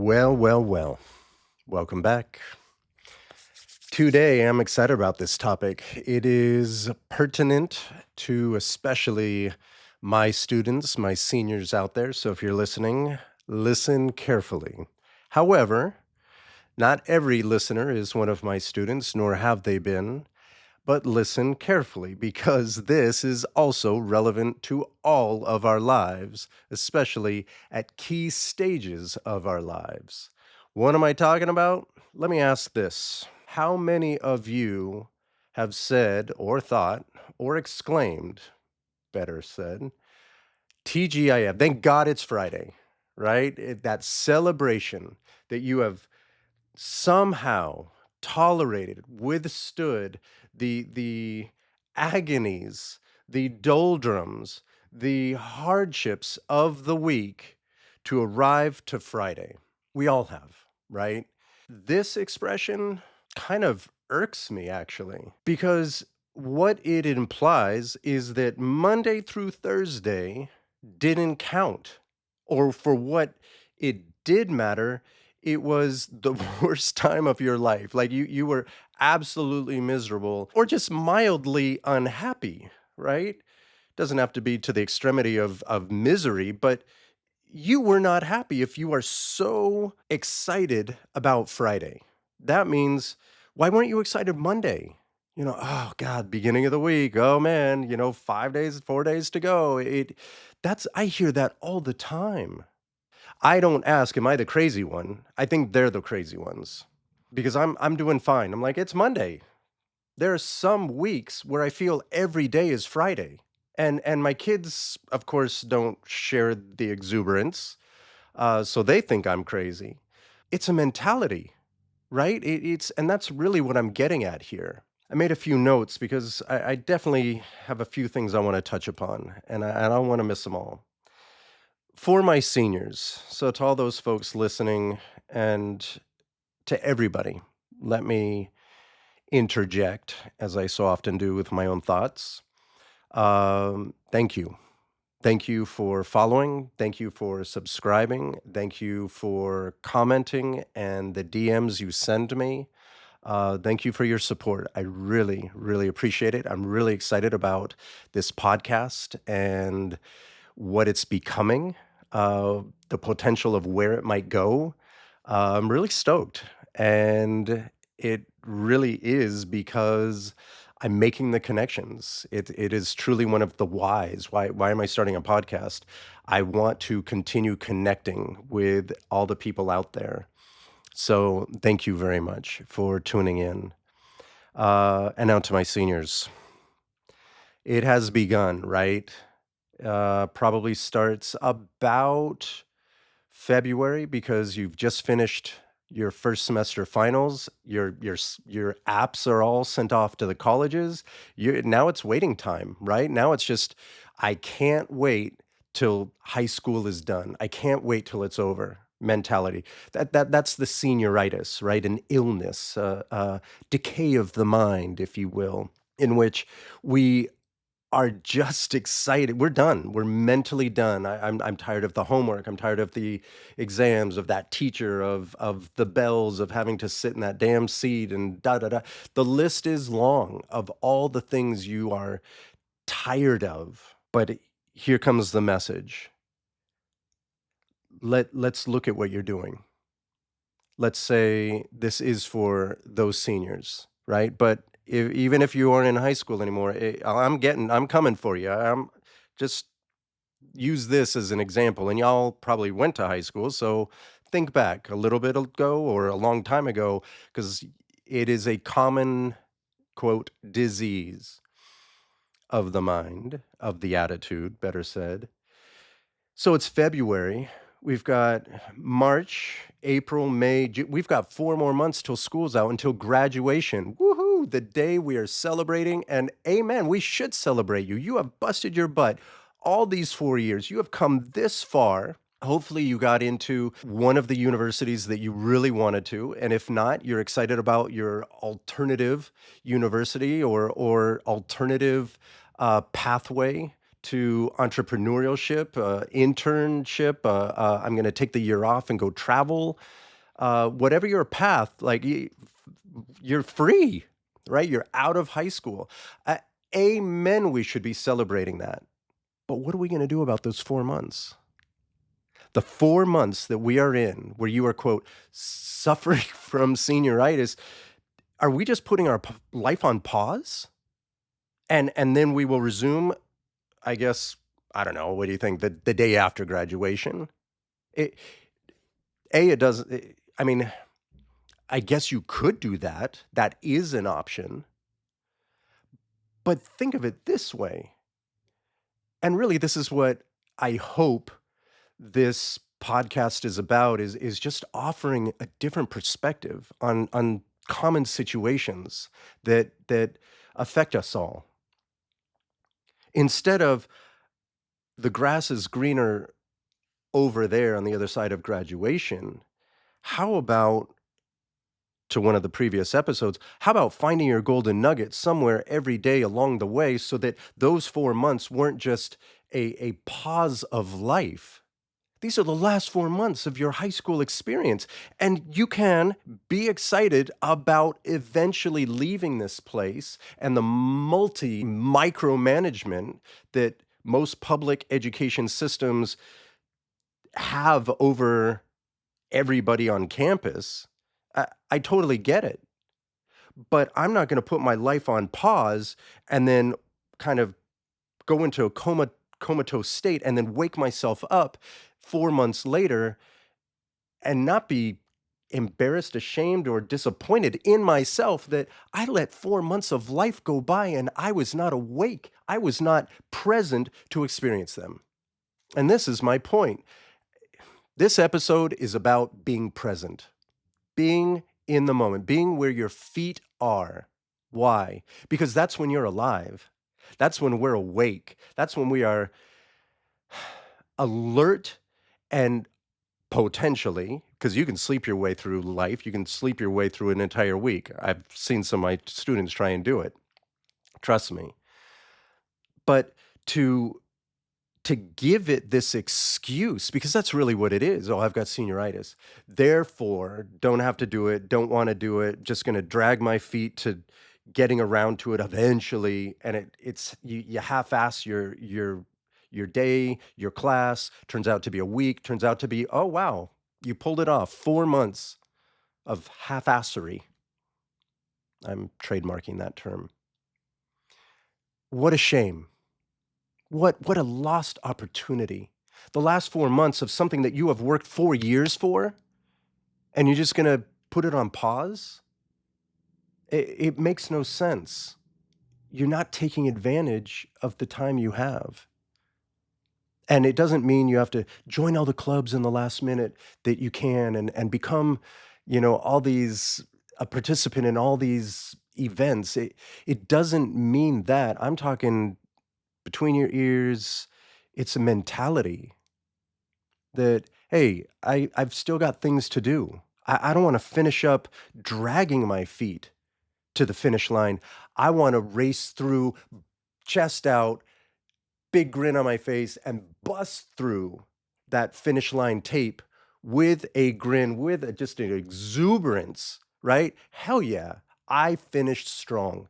Well, well, well. Welcome back. Today, I'm excited about this topic. It is pertinent to especially my students, my seniors out there. So if you're listening, listen carefully. However, not every listener is one of my students, nor have they been, but listen carefully because this is also relevant to all of our lives, especially at key stages of our lives. What am I talking about? Let me ask this. How many of you have said or thought or exclaimed, better said, TGIF, thank God it's Friday, right? That celebration that you have somehow tolerated, withstood the agonies, the doldrums, the hardships of the week to arrive to Friday. We all have, right? This expression kind of irks me actually because what it implies is that Monday through Thursday didn't count, or for what it did matter, it was the worst time of your life. Like you were absolutely miserable or just mildly unhappy, right? Doesn't have to be to the extremity of misery, but you were not happy if you are so excited about Friday. That means, why weren't you excited Monday? Oh God, beginning of the week. Oh man, 5 days, 4 days to go. I hear that all the time. I don't ask, am I the crazy one? I think they're the crazy ones because I'm doing fine. I'm like, it's Monday. There are some weeks where I feel every day is Friday. And my kids, of course, don't share the exuberance, so they think I'm crazy. It's a mentality, right? And that's really what I'm getting at here. I made a few notes because I definitely have a few things I want to touch upon, and I don't want to miss them all. For my seniors, so to all those folks listening and to everybody, let me interject, as I so often do with my own thoughts. Thank you. Thank you for following. Thank you for subscribing. Thank you for commenting and the DMs you send me. Thank you for your support. I really, really appreciate it. I'm really excited about this podcast and what it's becoming, the potential of where it might go. I'm really stoked. And it really is because I'm making the connections. It is truly one of the whys. Why am I starting a podcast? I want to continue connecting with all the people out there. So thank you very much for tuning in. And now to my seniors. It has begun, right? Probably starts about February because you've just finished your first semester finals. Your apps are all sent off to the colleges. Now it's waiting time, right? Now it's just, I can't wait till high school is done. I can't wait till it's over mentality. That's the senioritis, right? An illness, decay of the mind, if you will, in which we are just excited. We're done. We're mentally done. I'm tired of the homework. I'm tired of the exams, of that teacher, of the bells, of having to sit in that damn seat and da da da. The list is long of all the things you are tired of. But here comes the message. Let's look at what you're doing. Let's say this is for those seniors, right? But even if you aren't in high school anymore, I'm coming for you. I'm just use this as an example, and y'all probably went to high school, so think back a little bit ago or a long time ago, because it is a common, quote, disease of the mind, of the attitude, better said. So it's February. We've got March, April, May. We've got 4 more months till school's out, until graduation. Woohoo! The day we are celebrating. And amen, we should celebrate you. You have busted your butt all these 4 years. You have come this far. Hopefully, you got into one of the universities that you really wanted to. And if not, you're excited about your alternative university or alternative pathway to entrepreneurship, internship. I'm going to take the year off and go travel. Whatever your path, like you're free, right? You're out of high school. Uh, Amen. We should be celebrating that. But what are we going to do about those 4 months? The 4 months that we are in, where you are, quote, suffering from senioritis, are we just putting our life on pause? And then we will resume, I guess, I don't know, what do you think, the day after graduation? It it doesn't I mean, I guess you could do that. That is an option. But think of it this way, and really this is what I hope this podcast is about, is just offering a different perspective on common situations that affect us all. Instead of the grass is greener over there on the other side of graduation, how about, to one of the previous episodes, how about finding your golden nugget somewhere every day along the way so that those 4 months weren't just a pause of life? These are the last 4 months of your high school experience, and you can be excited about eventually leaving this place and the multi micromanagement that most public education systems have over everybody on campus. I totally get it, but I'm not going to put my life on pause and then kind of go into a comatose state and then wake myself up 4 months later and not be embarrassed, ashamed, or disappointed in myself that I let 4 months of life go by and I was not awake. I was not present to experience them. And this is my point. This episode is about being present, being in the moment, being where your feet are. Why? Because that's when you're alive. That's when we're awake. That's when we are alert and potentially, because you can sleep your way through life, you can sleep your way through an entire week. I've seen some of my students try and do it. Trust me. But to to give it this excuse, because that's really what it is. Oh, I've got senioritis. Therefore, don't have to do it, don't want to do it, just going to drag my feet to getting around to it eventually. And it's you half-ass your day, your class, turns out to be a week, turns out to be, oh wow, you pulled it off. 4 months of half-assery. I'm trademarking that term. What a shame. What a lost opportunity. The last 4 months of something that you have worked 4 years for, and you're just gonna put it on pause? It makes no sense. You're not taking advantage of the time you have. And it doesn't mean you have to join all the clubs in the last minute that you can and become, all these a participant in all these events. It doesn't mean that. I'm talking between your ears, it's a mentality that, hey, I've still got things to do. I don't want to finish up dragging my feet to the finish line. I want to race through, chest out, big grin on my face, and bust through that finish line tape with a grin, with just an exuberance, right? Hell yeah, I finished strong.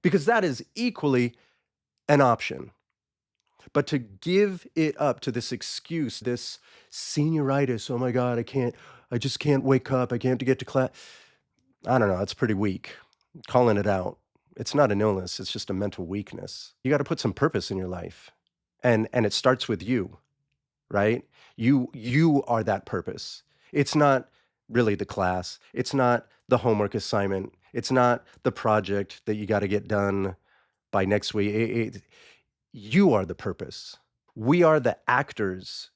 Because that is equally an option. But to give it up to this excuse, this senioritis, oh my God, I just can't wake up. I can't get to class. I don't know. It's pretty weak. Calling it out. It's not an illness. It's just a mental weakness. You got to put some purpose in your life. And it starts with you, right? You are that purpose. It's not really the class. It's not the homework assignment. It's not the project that you got to get done by next week. You are the purpose. We are the actors.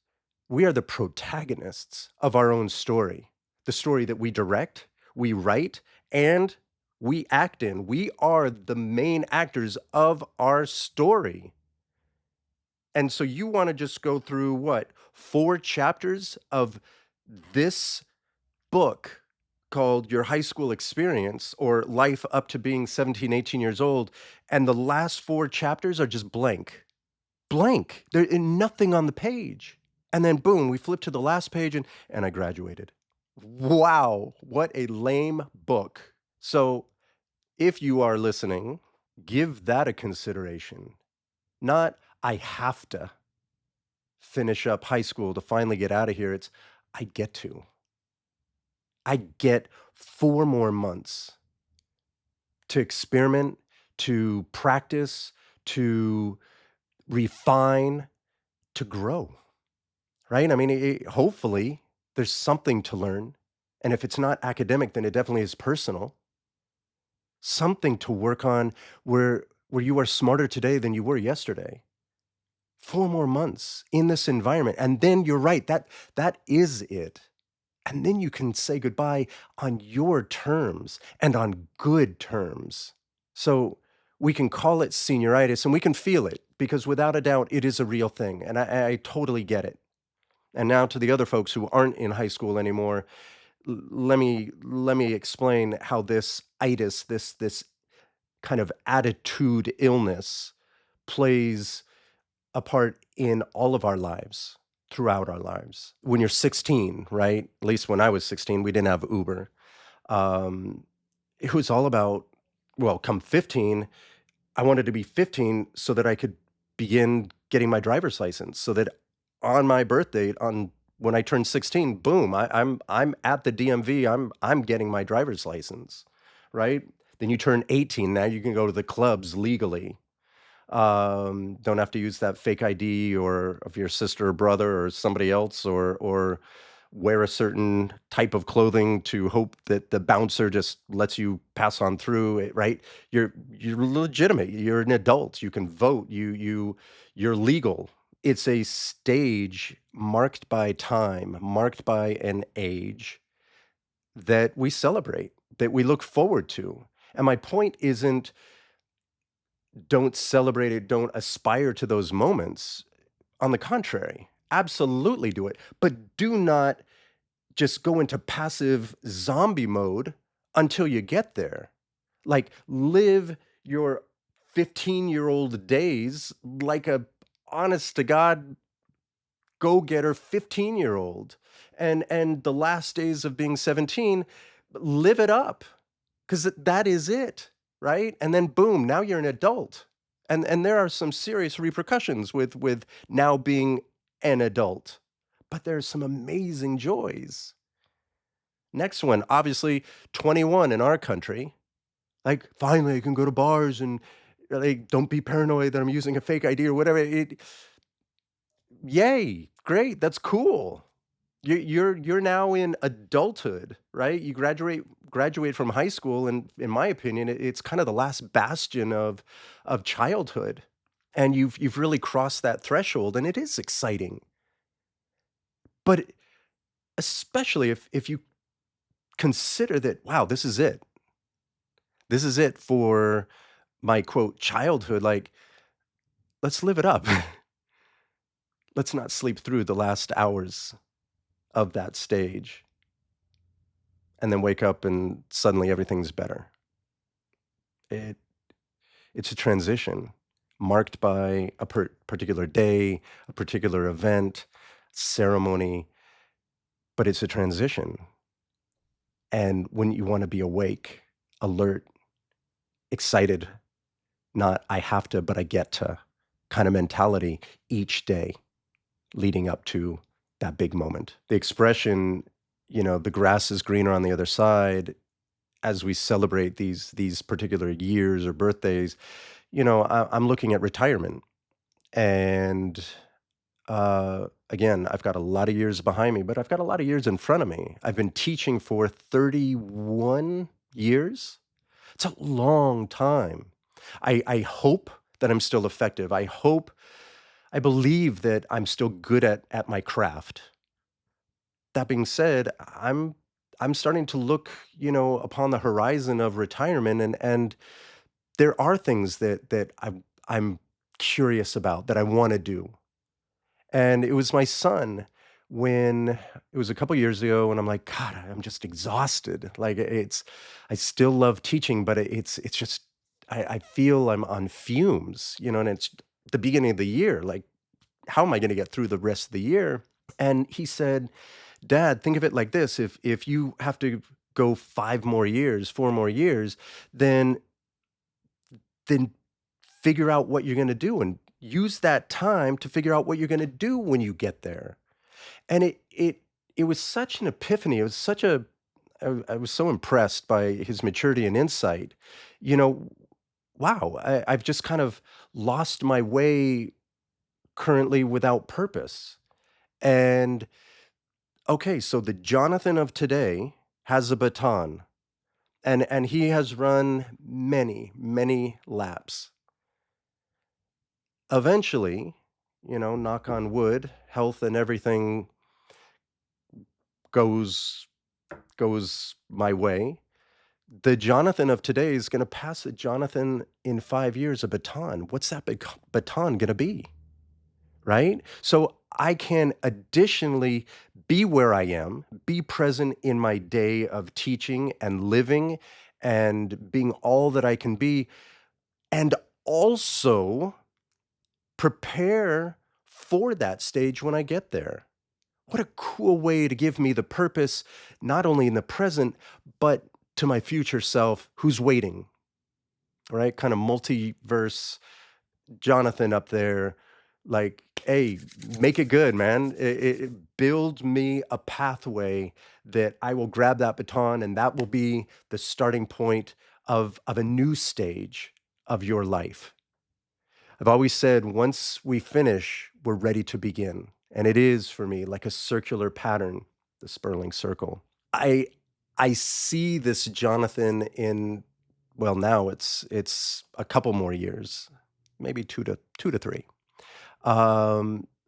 We are the protagonists of our own story, the story that we direct, we write, and we act in. We are the main actors of our story. And so you want to just go through what? 4 chapters of this book called Your High School Experience or Life Up to Being 17, 18 years old. And the last 4 chapters are just blank. blank. Nothing on the page. And then boom, we flip to the last page and I graduated. Wow, what a lame book. So if you are listening, give that a consideration. Not I have to finish up high school to finally get out of here. It's I get to. I get 4 more months to experiment, to practice, to refine, to grow, right? I mean, hopefully there's something to learn. And if it's not academic, then it definitely is personal. Something to work on where you are smarter today than you were yesterday. 4 more months in this environment. And then you're right, that is it. And then you can say goodbye on your terms and on good terms. So we can call it senioritis and we can feel it because without a doubt, it is a real thing. And I totally get it. And now to the other folks who aren't in high school anymore, let me explain how this itis, this kind of attitude illness plays a part in all of our lives, throughout our lives. When you're 16, right? At least when I was 16, we didn't have Uber. Um, it was all about, well, come 15, I wanted to be 15 so that I could begin getting my driver's license, so that on my birthday, on when I turned 16, boom, I'm at the DMV, I'm getting my driver's license, right? Then you turn 18, now you can go to the clubs legally. Don't have to use that fake ID or of your sister or brother or somebody else or wear a certain type of clothing to hope that the bouncer just lets you pass on through it, right? You're legitimate. You're an adult. You can vote. You're legal. It's a stage marked by time, marked by an age that we celebrate, that we look forward to. And my point isn't don't celebrate it, don't aspire to those moments. On the contrary, absolutely do it, but do not just go into passive zombie mode until you get there. Like, live your 15-year-old days like a honest to God go-getter 15-year-old. And the last days of being 17, live it up. 'Cause that is it, right? And then boom, now you're an adult. And there are some serious repercussions with now being an adult, but there's some amazing joys. Next one, obviously 21 in our country. Like, finally, I can go to bars and, like, don't be paranoid that I'm using a fake ID or whatever. Yay, great, that's cool. You're now in adulthood, right? You graduate from high school, and in my opinion, it's kind of the last bastion of childhood, and you've really crossed that threshold, and it is exciting. But especially if you consider that, wow, this is it. This is it for my quote childhood. Like, let's live it up. Let's not sleep through the last hours of that stage and then wake up and suddenly everything's better. It it's a transition marked by a particular day, a particular event, ceremony, but it's a transition. And when you want to be awake, alert, excited, not I have to, but I get to kind of mentality each day leading up to that big moment. The expression, the grass is greener on the other side as we celebrate these particular years or birthdays, I'm looking at retirement, and again, I've got a lot of years behind me, but I've got a lot of years in front of me. I've been teaching for 31 years. It's a long time. I hope that I'm still effective. I believe that I'm still good at my craft. That being said, I'm starting to look, upon the horizon of retirement, and there are things that I'm curious about that I wanna do. And it was my son when it was a couple years ago, and I'm like, "God, I'm just exhausted." Like, I still love teaching, but it's just I feel I'm on fumes, and it's the beginning of the year, like, how am I going to get through the rest of the year? And he said, Dad, think of it like this. If you have to go 5 more years, 4 more years, then then figure out what you're going to do and use that time to figure out what you're going to do when you get there. And it was such an epiphany. It was such a I was so impressed by his maturity and insight. You know, wow, I've just kind of lost my way currently without purpose. And okay, so the Jonathan of today has a baton, and he has run many, many laps. Eventually, knock on wood, health and everything goes goes my way. The Jonathan of today is gonna pass the Jonathan in 5 years a baton. What's that baton gonna be, right? So I can additionally be where I am, be present in my day of teaching and living and being all that I can be, and also prepare for that stage when I get there. What a cool way to give me the purpose, not only in the present, but to my future self who's waiting, right? Kind of multiverse Jonathan up there, like, hey, make it good, man. Build me a pathway that I will grab that baton, and that will be the starting point of a new stage of your life. I've always said once we finish, we're ready to begin. And it is for me like a circular pattern, the Sperling circle. I I see this Jonathan in, well, now it's a couple more years, maybe 2 to 3.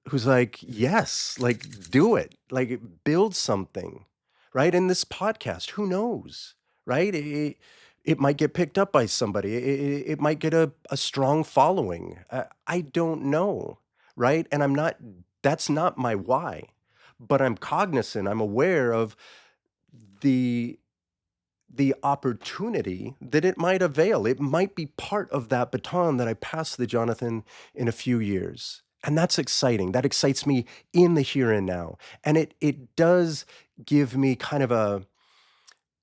Who's like, "Yes, like, do it. Like, build something." Right? In this podcast, who knows? Right? It might get picked up by somebody. It might get a strong following. I don't know, right? And that's not my why, but I'm cognizant, I'm aware of the the opportunity that it might avail. It might be part of that baton that I pass to Jonathan in a few years. And that's exciting. That excites me in the here and now. And it does give me kind of a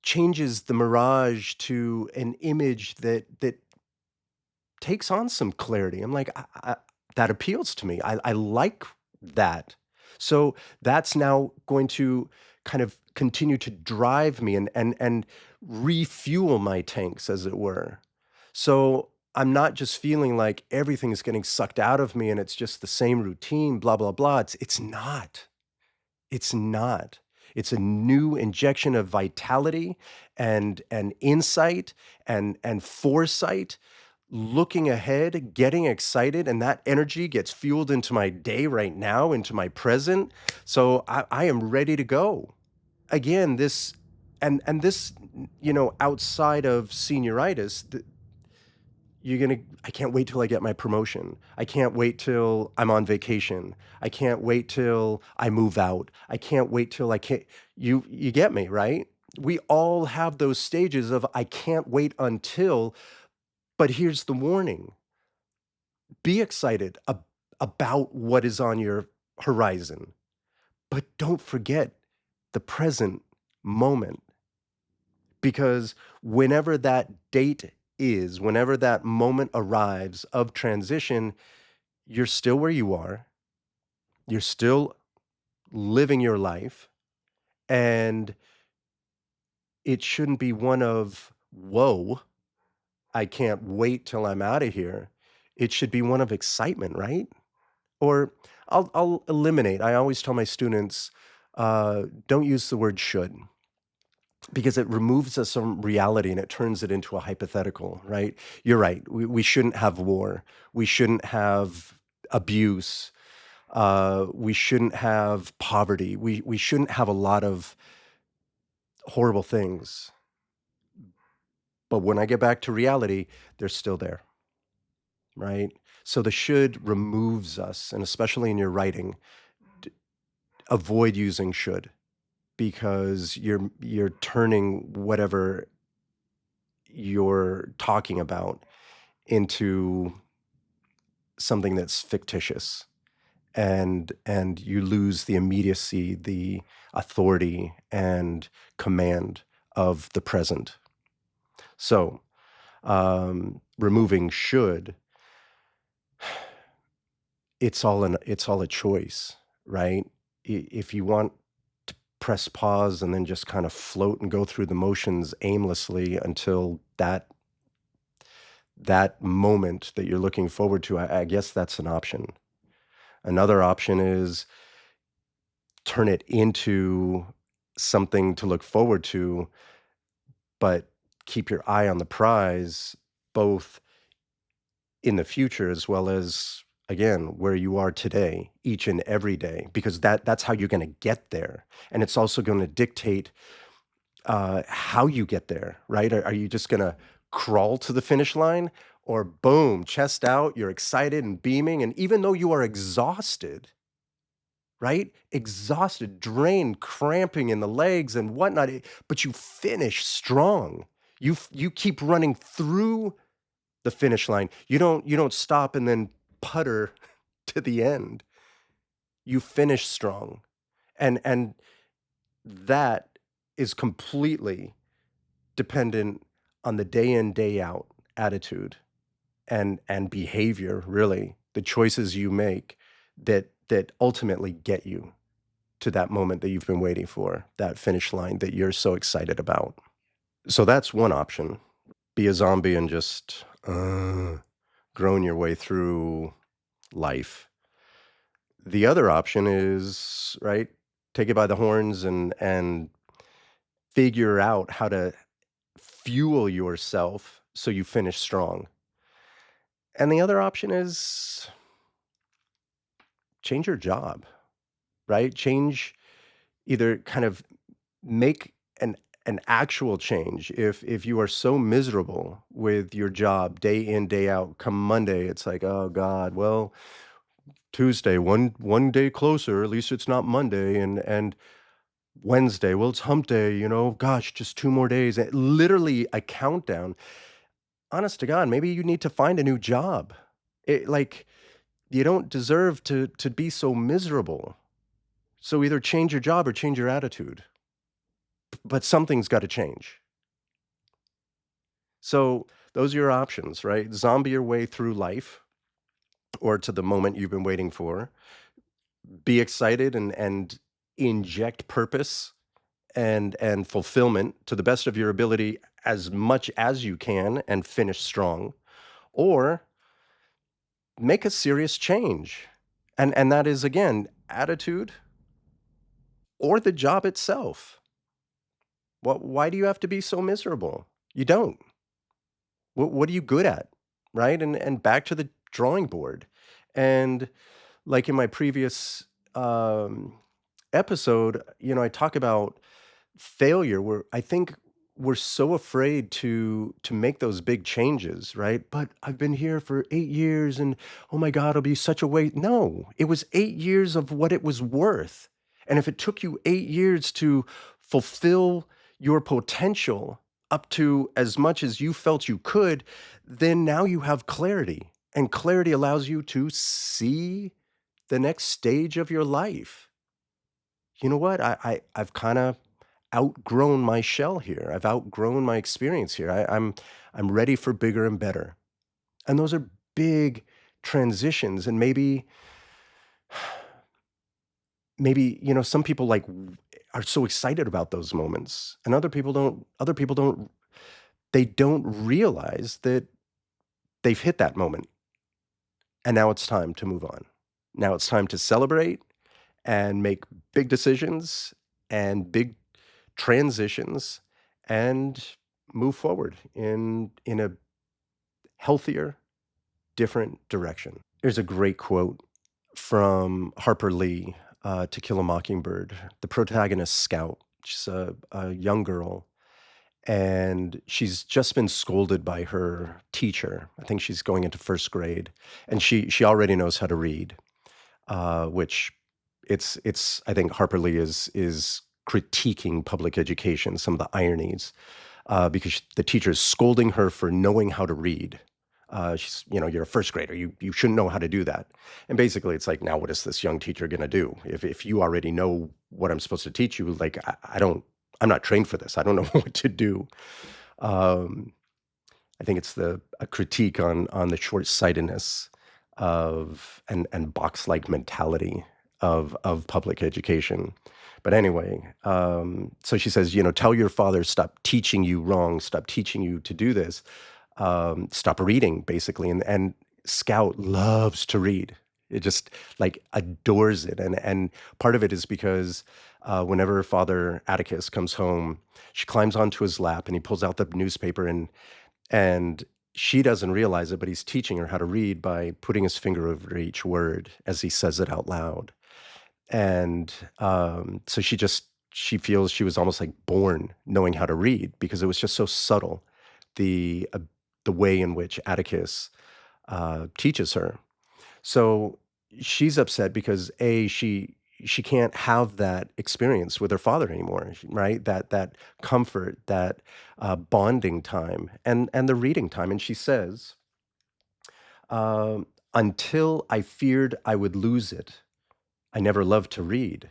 changes the mirage to an image that takes on some clarity. I'm like, that appeals to me. I like that. So that's now going to kind of continue to drive me and refuel my tanks, as it were. So I'm not just feeling like everything is getting sucked out of me and it's just the same routine, blah, blah, blah. It's not. It's not. It's a new injection of vitality and insight and foresight, looking ahead, getting excited, and that energy gets fueled into my day right now, into my present. So I am ready to go. Again, this and this, outside of senioritis, I can't wait till I get my promotion. I can't wait till I'm on vacation. I can't wait till I move out. I can't wait till I can't you get me, right? We all have those stages of I can't wait until, but here's the warning. Be excited about what is on your horizon, but don't forget the present moment, because whenever that date is, whenever that moment arrives of transition, you're still where you are. You're still living your life, and it shouldn't be one of, "Whoa, I can't wait till I'm out of here." It should be one of excitement, right? Or I'll eliminate. I always tell my students, don't use the word should, because it removes us from reality and it turns it into a hypothetical, right? You're right. We shouldn't have war. We shouldn't have abuse. We shouldn't have poverty. We shouldn't have a lot of horrible things. But when I get back to reality, they're still there, right? So the should removes us, and especially in your writing, d- avoid using should, because you're turning whatever you're talking about into something that's fictitious, and you lose the immediacy, the authority and command of the present. So, removing should, it's all a choice, right? If you want to press pause and then just kind of float and go through the motions aimlessly until that moment that you're looking forward to, I guess that's an option. Another option is turn it into something to look forward to, but keep your eye on the prize, both in the future as well as, again, where you are today, each and every day, because that's how you're going to get there, and it's also going to dictate how you get there, right? Are you just going to crawl to the finish line, or boom, chest out, you're excited and beaming, and even though you are exhausted, right? Exhausted, drained, cramping in the legs and whatnot, but you finish strong. You keep running through the finish line. You don't stop and then putter to the end. You finish strong. And that is completely dependent on the day in, day out attitude and behavior, really. The choices you make that ultimately get you to that moment that you've been waiting for, that finish line that you're so excited about. So that's one option. Be a zombie and just groan your way through life. The other option is, right, take it by the horns and figure out how to fuel yourself so you finish strong. And the other option is change your job, right? Change, either kind of make an actual change. If you are so miserable with your job day in, day out, come Monday, it's like, oh God, well, Tuesday, one day closer, at least it's not Monday, and Wednesday, well, it's hump day, gosh, just 2 more days. Literally a countdown. Honest to God, maybe you need to find a new job. Like, you don't deserve to be so miserable. So either change your job or change your attitude. But something's gotta change. So those are your options, right? Zombie your way through life or to the moment you've been waiting for. Be excited and inject purpose and fulfillment to the best of your ability as much as you can and finish strong, or make a serious change. And that is, again, attitude or the job itself. Why do you have to be so miserable? You don't. What are you good at, right? And back to the drawing board. And like in my previous episode, I talk about failure, where I think we're so afraid to make those big changes, right? But I've been here for 8 years, and oh my God, it'll be such a waste. No, it was 8 years of what it was worth. And if it took you 8 years to fulfill your potential up to as much as you felt you could, then now you have clarity. And clarity allows you to see the next stage of your life. You know what? I've kind of outgrown my shell here. I've outgrown my experience here. I'm ready for bigger and better. And those are big transitions. And maybe, some people are so excited about those moments. And other people don't they don't realize that they've hit that moment. And now it's time to move on. Now it's time to celebrate and make big decisions and big transitions and move forward in a healthier, different direction. There's a great quote from Harper Lee, To Kill a Mockingbird. The protagonist, Scout, she's a young girl, and she's just been scolded by her teacher. I think she's going into first grade, and she already knows how to read, which it's I think Harper Lee is critiquing public education, some of the ironies, because the teacher is scolding her for knowing how to read. You're a first grader. You shouldn't know how to do that. And basically, it's like, now what is this young teacher going to do? If you already know what I'm supposed to teach you, like I don't, I'm not trained for this. I don't know what to do. Um, I think it's the a critique on the short sightedness of and box like mentality of public education. But anyway, so she says, tell your father, stop teaching you wrong, stop teaching you to do this, stop reading, basically. And Scout loves to read. It just like adores it. And part of it is because whenever Father Atticus comes home, she climbs onto his lap and he pulls out the newspaper, and she doesn't realize it, but he's teaching her how to read by putting his finger over each word as he says it out loud. And so she feels she was almost like born knowing how to read because it was just so subtle, the uh, the way in which Atticus teaches her. So she's upset because she can't have that experience with her father anymore, right? That comfort, that bonding time, and the reading time. And she says, "Until I feared I would lose it, I never loved to read.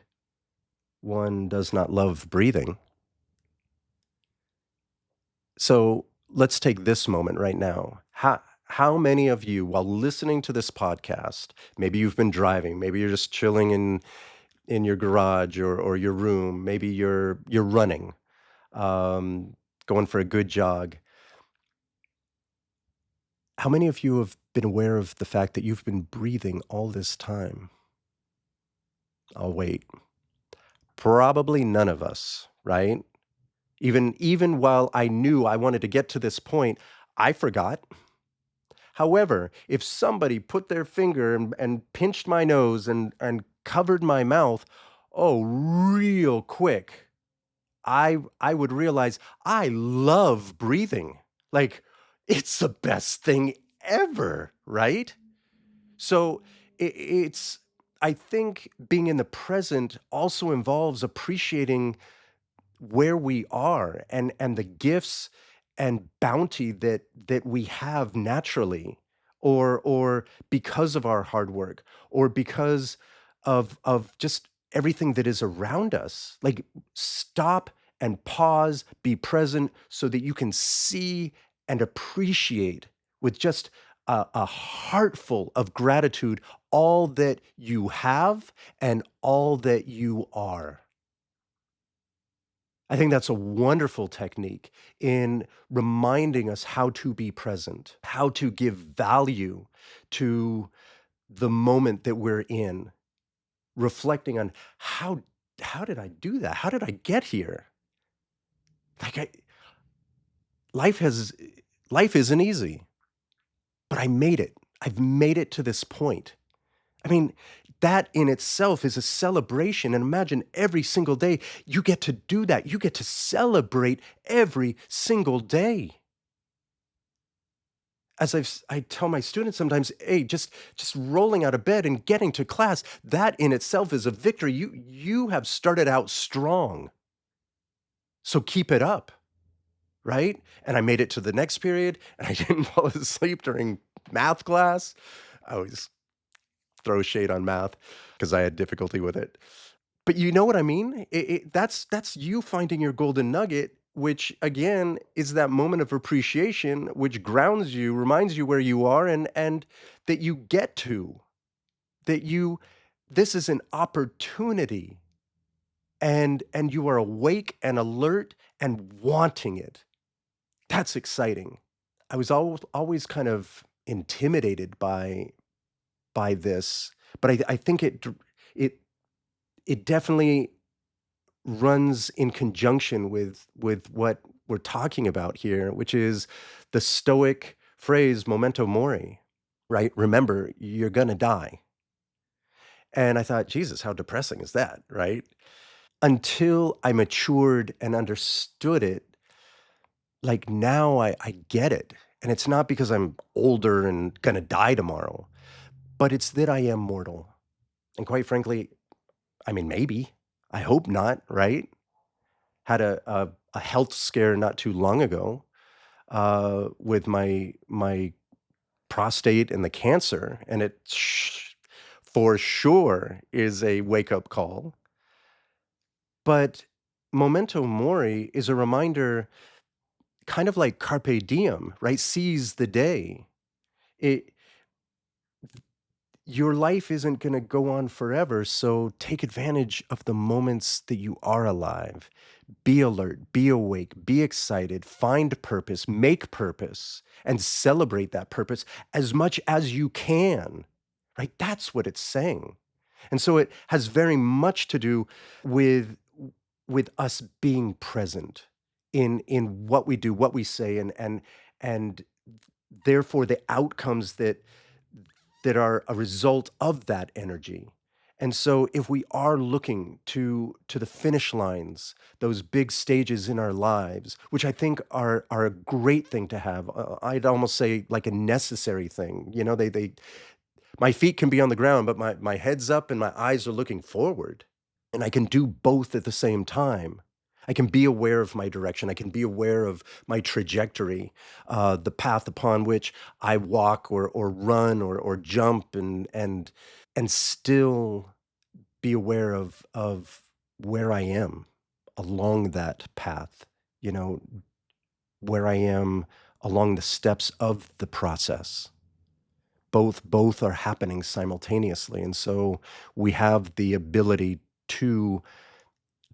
One does not love breathing." So let's take this moment right now. How many of you, while listening to this podcast, maybe you've been driving, maybe you're just chilling in your garage or your room, maybe you're running, um, going for a good jog. How many of you have been aware of the fact that you've been breathing all this time? I'll wait. Probably none of us, right? Even while I knew I wanted to get to this point, I forgot. However, if somebody put their finger and pinched my nose and covered my mouth, oh, real quick, I would realize I love breathing. Like, it's the best thing ever, right? So it's I think being in the present also involves appreciating where we are and the gifts and bounty that we have naturally, or because of our hard work, or because of just everything that is around us. Like, stop and pause, be present, so that you can see and appreciate with just a heart full of gratitude all that you have and all that you are. I think that's a wonderful technique in reminding us how to be present, how to give value to the moment that we're in, reflecting on how did I do that? How did I get here? Like, life has life isn't easy, but I made it. I've made it to this point. I mean, that in itself is a celebration. And imagine every single day you get to do that. You get to celebrate every single day. I tell my students sometimes, hey, just rolling out of bed and getting to class, that in itself is a victory. You have started out strong. So keep it up, right? And I made it to the next period and I didn't fall asleep during math class. I always throw shade on math because I had difficulty with it. But you know what I mean? That's you finding your golden nugget, which again is that moment of appreciation, which grounds you, reminds you where you are, and that you get to, that you this is an opportunity, and you are awake and alert and wanting it. That's exciting. I was always kind of intimidated by this, but I think it it definitely runs in conjunction with what we're talking about here, which is the Stoic phrase memento mori, right? Remember, you're gonna die. And I thought, Jesus, how depressing is that, right? Until I matured and understood it, like now I get it. And it's not because I'm older and gonna die tomorrow, but it's that I am mortal. And quite frankly, I mean, maybe. I hope not, right? Had a health scare not too long ago with my prostate and the cancer, and it for sure is a wake-up call. But memento mori is a reminder, kind of like carpe diem, right? Seize the day. It Your life isn't gonna go on forever, so take advantage of the moments that you are alive. Be alert, be awake, be excited, find purpose, make purpose, and celebrate that purpose as much as you can, right? That's what it's saying. And so it has very much to do with with us being present in what we do, what we say, and therefore the outcomes that are a result of that energy. And so if we are looking to the finish lines, those big stages in our lives, which I think are a great thing to have, I'd almost say like a necessary thing. You know, they my feet can be on the ground, but my head's up and my eyes are looking forward, and I can do both at the same time. I can be aware of my direction. I can be aware of my trajectory, the path upon which I walk or run or jump and still be aware of where I am along that path, you know, where I am along the steps of the process. Both are happening simultaneously, and so we have the ability to,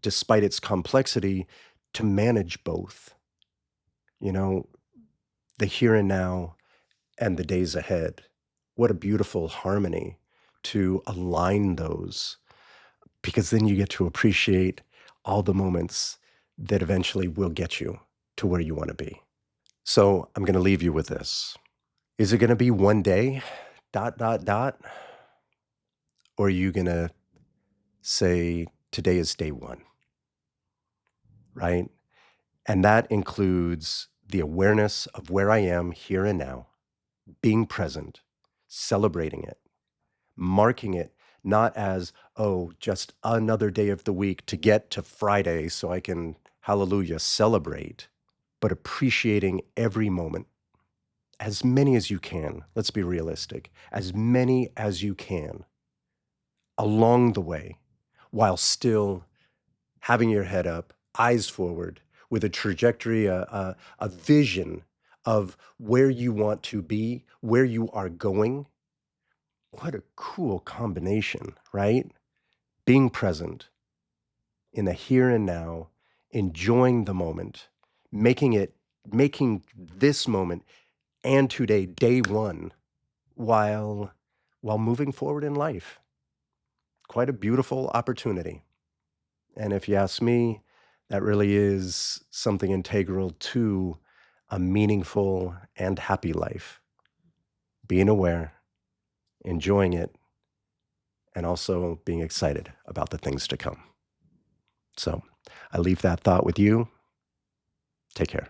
despite its complexity, to manage both, you know, the here and now and the days ahead. What a beautiful harmony to align those, because then you get to appreciate all the moments that eventually will get you to where you want to be. So I'm going to leave you with this. Is it going to be one day, dot, dot, dot? Or are you going to say, today is day one, right? And that includes the awareness of where I am here and now, being present, celebrating it, marking it not as, oh, just another day of the week to get to Friday so I can, hallelujah, celebrate, but appreciating every moment, as many as you can. Let's be realistic, as many as you can along the way, while still having your head up, eyes forward, with a trajectory, a vision of where you want to be, where you are going. What a cool combination, right? Being present in the here and now, enjoying the moment, making this moment and today day one while moving forward in life. Quite a beautiful opportunity. And if you ask me, that really is something integral to a meaningful and happy life. Being aware, enjoying it, and also being excited about the things to come. So I leave that thought with you. Take care.